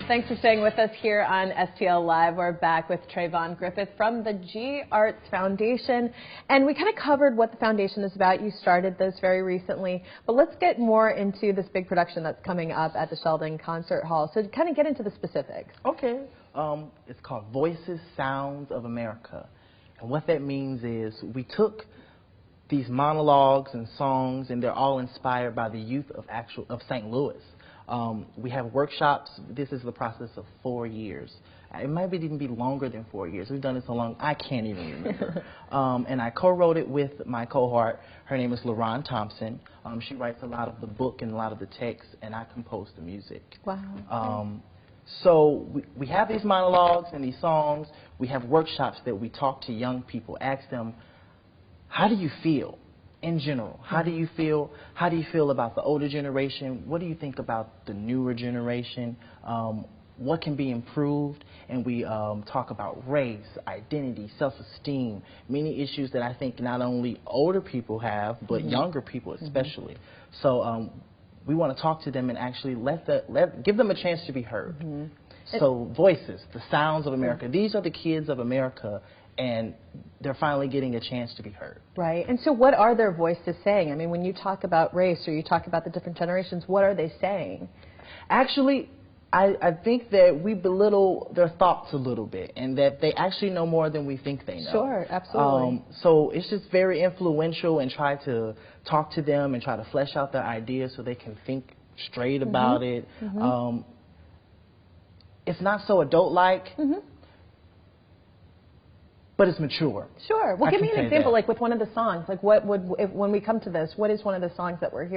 Thanks for staying with us here on STL Live. We're back with Tre'von Griffith from the G Arts Foundation. And we kind of covered what the foundation is about. You started this very recently. But let's get more into this big production that's coming up at the Sheldon Concert Hall. So kind of get into the specifics. Okay. It's called Voices, Sounds of America. And what that means is we took these monologues and songs, and they're all inspired by the youth of St. Louis. We have workshops. This is the process of 4 years. It might even be longer than 4 years. We've done it so long, I can't even remember. And I co-wrote it with my cohort. Her name is Thompson. She writes a lot of the book and a lot of the text, and I compose the music. Wow. So we have these monologues and these songs. We have workshops that we talk to young people, ask them, how do you feel? In general, how do you feel? How do you feel about the older generation? What do you think about the newer generation? What can be improved? And we talk about race, identity, self-esteem, many issues that I think not only older people have, but younger people especially. So we want to talk to them and actually give them a chance to be heard. So voices, the sounds of America. These are the kids of America, and they're finally getting a chance to be heard. Right. And so what are their voices saying? I mean, when you talk about race or you talk about the different generations, what are they saying? Actually, I think that we belittle their thoughts a little bit, and that they actually know more than we think they know. Sure, absolutely. So it's just very influential, and try to talk to them and try to flesh out their ideas so they can think straight about it. It's not so adult-like. But it's mature. Sure. Well, give me an example, like with one of the songs. Like, when we come to this, what is one of the songs that we'll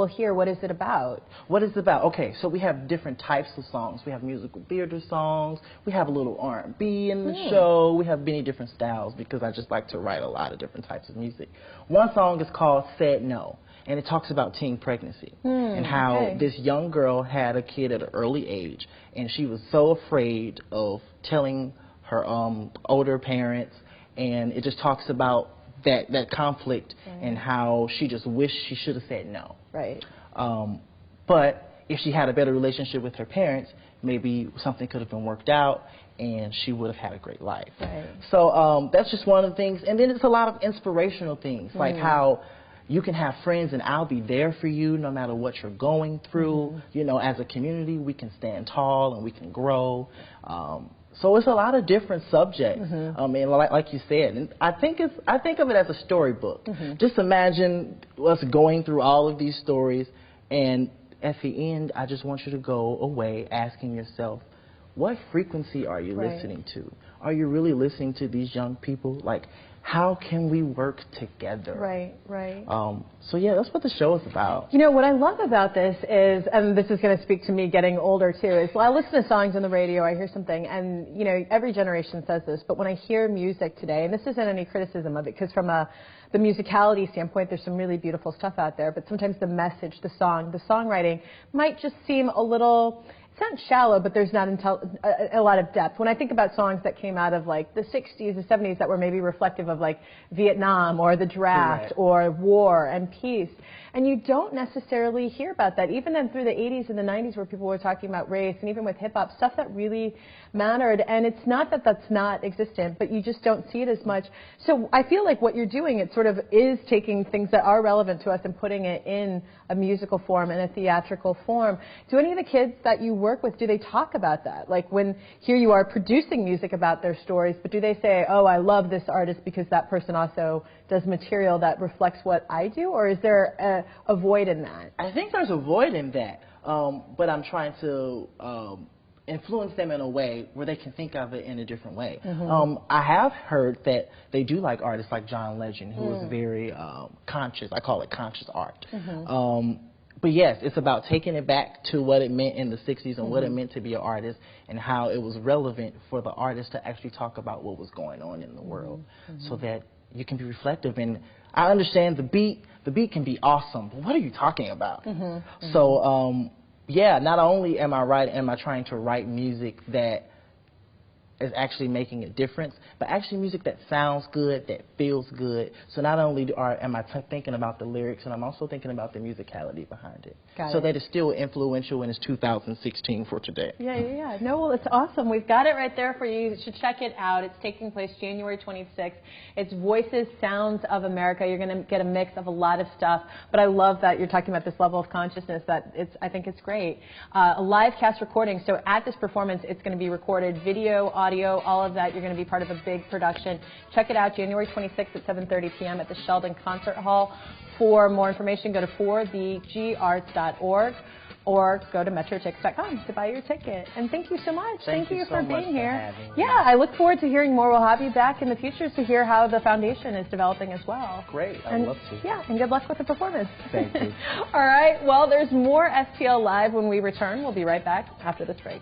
hear? What is it about? What is it about? Okay, so we have different types of songs. We have musical theater songs. We have a little R&B in the show. We have many different styles because I just like to write a lot of different types of music. One song is called Said No, and it talks about teen pregnancy and how this young girl had a kid at an early age, and she was so afraid of telling her older parents, and it just talks about that conflict and how she just wished she should have said no. Right. But if she had a better relationship with her parents, maybe something could have been worked out and she would have had a great life. Right. So that's just one of the things. And then it's a lot of inspirational things, like how you can have friends and I'll be there for you no matter what you're going through. You know, as a community, we can stand tall and we can grow. So it's a lot of different subjects. I mean, like you said, and I think of it as a storybook. Just imagine us going through all of these stories, and at the end, I just want you to go away asking yourself, what frequency are you listening to? Are you really listening to these young people? Like, how can we work together? Right, right. So yeah, that's what the show is about. You know, what I love about this is, and this is going to speak to me getting older too, is I listen to songs on the radio, I hear something, and you know, every generation says this, but when I hear music today, and this isn't any criticism of it, because from the musicality standpoint, there's some really beautiful stuff out there, but sometimes the message, the song, the songwriting might just seem a little, it's not shallow, but there's not a lot of depth. When I think about songs that came out of like the 60s, the 70s that were maybe reflective of like Vietnam or the draft or war and peace, and you don't necessarily hear about that. Even then through the 80s and the 90s where people were talking about race, and even with hip-hop, stuff that really mattered. And it's not that that's not existent, but you just don't see it as much. So I feel like what you're doing, it sort of is taking things that are relevant to us and putting it in a musical form and a theatrical form. Do any of the kids that you work with, do they talk about that? Like when here you are producing music about their stories, but do they say, oh, I love this artist because that person also does material that reflects what I do? Or is there a void in that? I think there's a void in that, but I'm trying to influence them in a way where they can think of it in a different way. I have heard that they do like artists like John Legend, who is very conscious. I call it conscious art. But yes, it's about taking it back to what it meant in the 60s and what it meant to be an artist, and how it was relevant for the artist to actually talk about what was going on in the world, so that you can be reflective. And I understand the beat can be awesome, but what are you talking about? So yeah, not only am I trying to write music that is actually making a difference, but actually music that sounds good, that feels good. So not only am I thinking about the lyrics, and I'm also thinking about the musicality behind it. So that it's still influential and it's 2016 for today. Yeah. No, well, it's awesome. We've got it right there for you. You should check it out. It's taking place January 26th. It's Voices, Sounds of America. You're going to get a mix of a lot of stuff, but I love that you're talking about this level of consciousness. I think it's great. A live cast recording. So at this performance, it's going to be recorded, video, audio, all of that. You're going to be part of a big production. Check it out January 26th at 7:30 p.m. at the Sheldon Concert Hall. For more information, go to forthegarts.org or go to metrotix.com to buy your ticket. And thank you so much. Thank you for so much being here. having me. Yeah, I look forward to hearing more. We'll have you back in the future to hear how the foundation is developing as well. Great. I'd love to. Yeah, and good luck with the performance. Thank you. All right. Well, there's more STL Live when we return. We'll be right back after this break.